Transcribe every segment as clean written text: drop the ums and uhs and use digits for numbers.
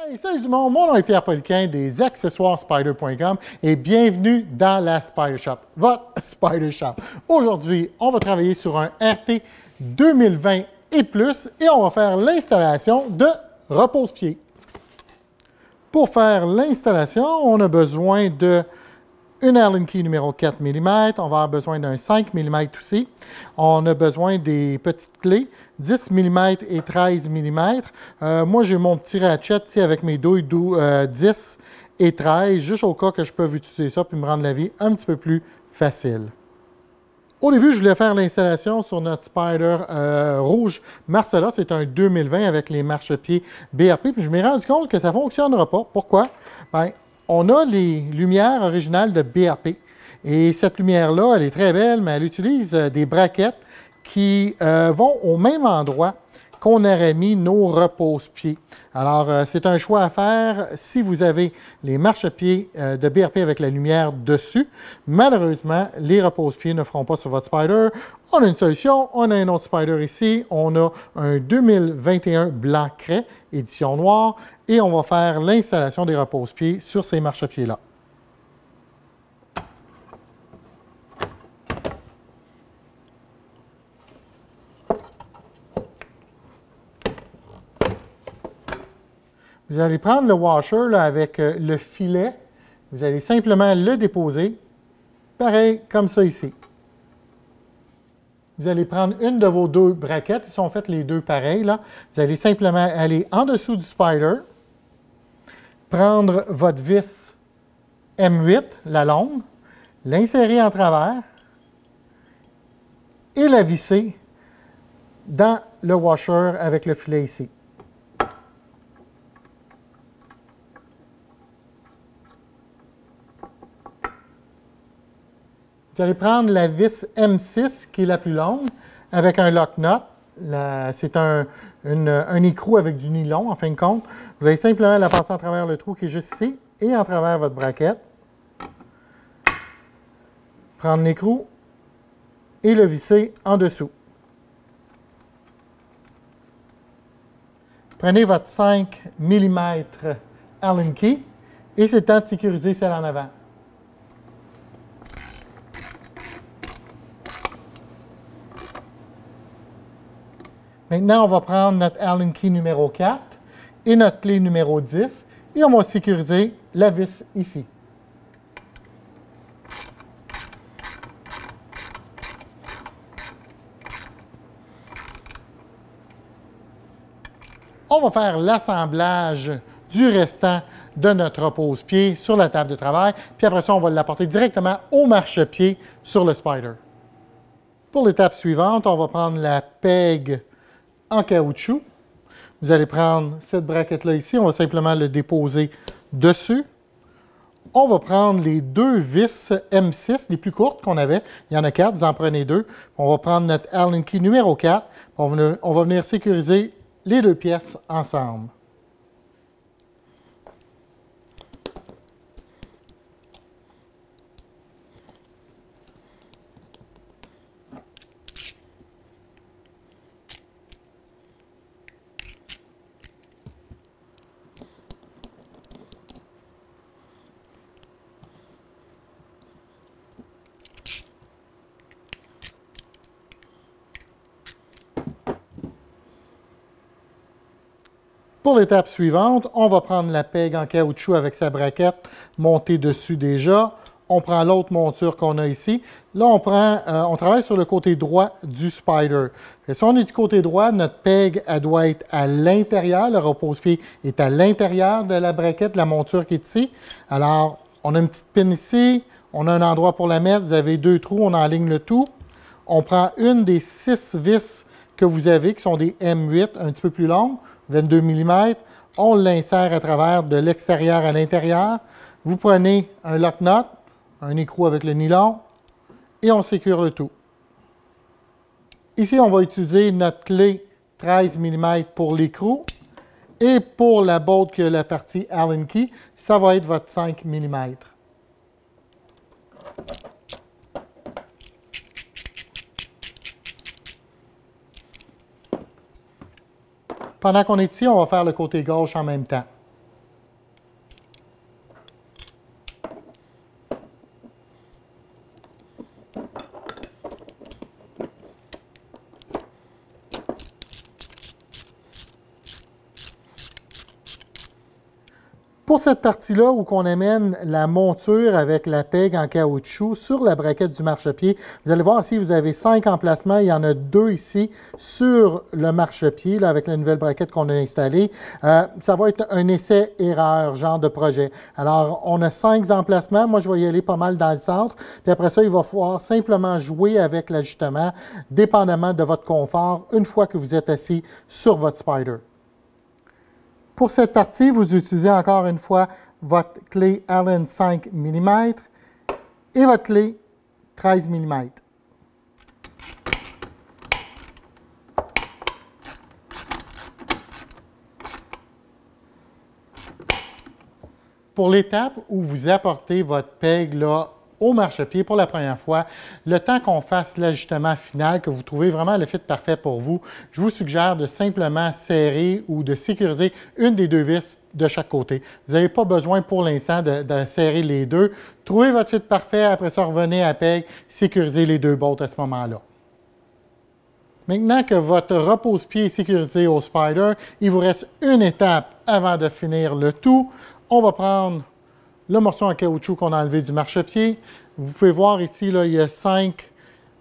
Hey, salut du monde, mon nom est Pierre Poliquin des accessoires-spider.com et bienvenue dans la Spider Shop, votre Spider Shop. Aujourd'hui, on va travailler sur un RT 2020 et plus et on va faire l'installation de repose-pied. Pour faire l'installation, on a besoin de une Allen key numéro 4 mm, on va avoir besoin d'un 5 mm aussi. On a besoin des petites clés, 10 mm et 13 mm. Moi, j'ai mon petit ratchet ici avec mes douilles 10 et 13, juste au cas que je peux utiliser ça puis me rendre la vie un petit peu plus facile. Au début, je voulais faire l'installation sur notre Spider rouge Marcella. C'est un 2020 avec les marchepieds BRP. Puis je me suis rendu compte que ça ne fonctionnera pas. Pourquoi? Bien, on a les lumières originales de BRP. Et cette lumière-là, elle est très belle, mais elle utilise des braquettes qui vont au même endroit qu'on aurait mis nos repose-pieds. Alors, c'est un choix à faire si vous avez les marchepieds de BRP avec la lumière dessus. Malheureusement, les repose-pieds ne feront pas sur votre Spider. On a une solution, on a un autre Spider ici. On a un 2021 blanc craie, édition noire, et on va faire l'installation des repose-pieds sur ces marchepieds-là. Vous allez prendre le washer là, avec le filet. Vous allez simplement le déposer, pareil comme ça ici. Vous allez prendre une de vos deux braquettes, ils sont faites les deux pareils. Là. Vous allez simplement aller en dessous du Spider, prendre votre vis M8, la longue, l'insérer en travers et la visser dans le washer avec le filet ici. Vous allez prendre la vis M6, qui est la plus longue, avec un lock nut. C'est un écrou avec du nylon, en fin de compte. Vous allez simplement la passer en travers le trou qui est juste ici et en travers votre braquette. Prendre l'écrou et le visser en dessous. Prenez votre 5 mm Allen key et c'est le temps de sécuriser celle en avant. Maintenant, on va prendre notre Allen key numéro 4 et notre clé numéro 10 et on va sécuriser la vis ici. On va faire l'assemblage du restant de notre repose-pied sur la table de travail, puis après ça, on va l'apporter directement au marchepied sur le Spider. Pour l'étape suivante, on va prendre la peg en caoutchouc. Vous allez prendre cette braquette-là ici, on va simplement le déposer dessus. On va prendre les deux vis M6, les plus courtes qu'on avait. Il y en a 4, vous en prenez 2. On va prendre notre Allen key numéro 4. On va venir sécuriser les deux pièces ensemble. Pour l'étape suivante, on va prendre la peg en caoutchouc avec sa braquette montée dessus déjà. On prend l'autre monture qu'on a ici. Là, on travaille sur le côté droit du Spider. Et si on est du côté droit, notre peg, elle doit être à l'intérieur. Le repose-pied est à l'intérieur de la braquette, la monture qui est ici. Alors, on a une petite pin ici. On a un endroit pour la mettre. Vous avez deux trous, on enligne le tout. On prend une des 6 vis que vous avez, qui sont des M8, un petit peu plus longues. 22 mm, on l'insère à travers de l'extérieur à l'intérieur. Vous prenez un lock nut, un écrou avec le nylon, et on sécure le tout. Ici, on va utiliser notre clé 13 mm pour l'écrou, et pour la bolt que la partie Allen key, ça va être votre 5 mm. Pendant qu'on est ici, on va faire le côté gauche en même temps. Pour cette partie-là, où on amène la monture avec la peg en caoutchouc sur la braquette du marchepied, vous allez voir ici, vous avez 5 emplacements. Il y en a 2 ici sur le marchepied, là, avec la nouvelle braquette qu'on a installée. Ça va être un essai-erreur, genre de projet. Alors, on a 5 emplacements. Moi, je vais y aller pas mal dans le centre. Puis après ça, il va falloir simplement jouer avec l'ajustement, dépendamment de votre confort, une fois que vous êtes assis sur votre Spyder. Pour cette partie, vous utilisez encore une fois votre clé Allen 5 mm et votre clé 13 mm. Pour l'étape où vous apportez votre peg là, au marchepied pour la première fois, le temps qu'on fasse l'ajustement final, que vous trouvez vraiment le fit parfait pour vous, je vous suggère de simplement serrer ou de sécuriser une des 2 vis de chaque côté. Vous n'avez pas besoin pour l'instant de serrer les 2. Trouvez votre fit parfait, après ça, revenez à peg, sécurisez les 2 bolts à ce moment-là. Maintenant que votre repose-pied est sécurisé au Spyder, il vous reste une étape avant de finir le tout. On va prendre le morceau en caoutchouc qu'on a enlevé du marchepied. Vous pouvez voir ici, là, il y a 5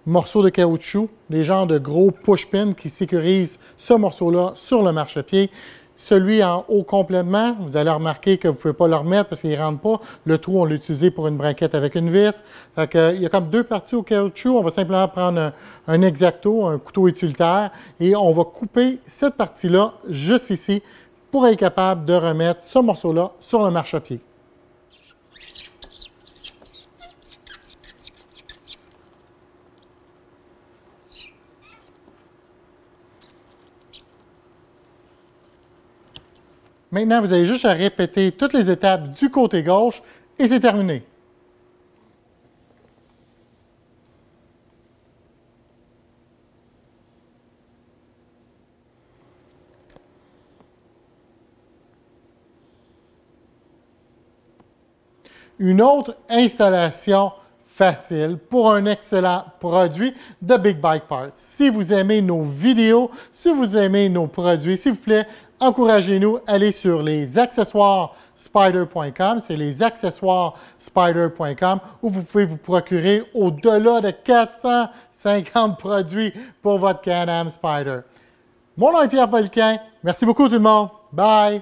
morceaux de caoutchouc, des genres de gros push-pins qui sécurisent ce morceau-là sur le marchepied. Celui en haut complètement, vous allez remarquer que vous ne pouvez pas le remettre parce qu'il ne rentre pas. Le trou, on l'a utilisé pour une braquette avec une vis. Fait que, il y a comme 2 parties au caoutchouc. On va simplement prendre un X-Acto, un couteau utilitaire, et on va couper cette partie-là juste ici pour être capable de remettre ce morceau-là sur le marchepied. Maintenant, vous avez juste à répéter toutes les étapes du côté gauche et c'est terminé. Une autre installation facile pour un excellent produit de Big Bike Parts. Si vous aimez nos vidéos, si vous aimez nos produits, s'il vous plaît, encouragez-nous, allez sur lesaccessoiresspyder.com, c'est lesaccessoiresspyder.com, où vous pouvez vous procurer au-delà de 450 produits pour votre Can-Am Spyder. Mon nom est Pierre Poliquin. Merci beaucoup tout le monde. Bye!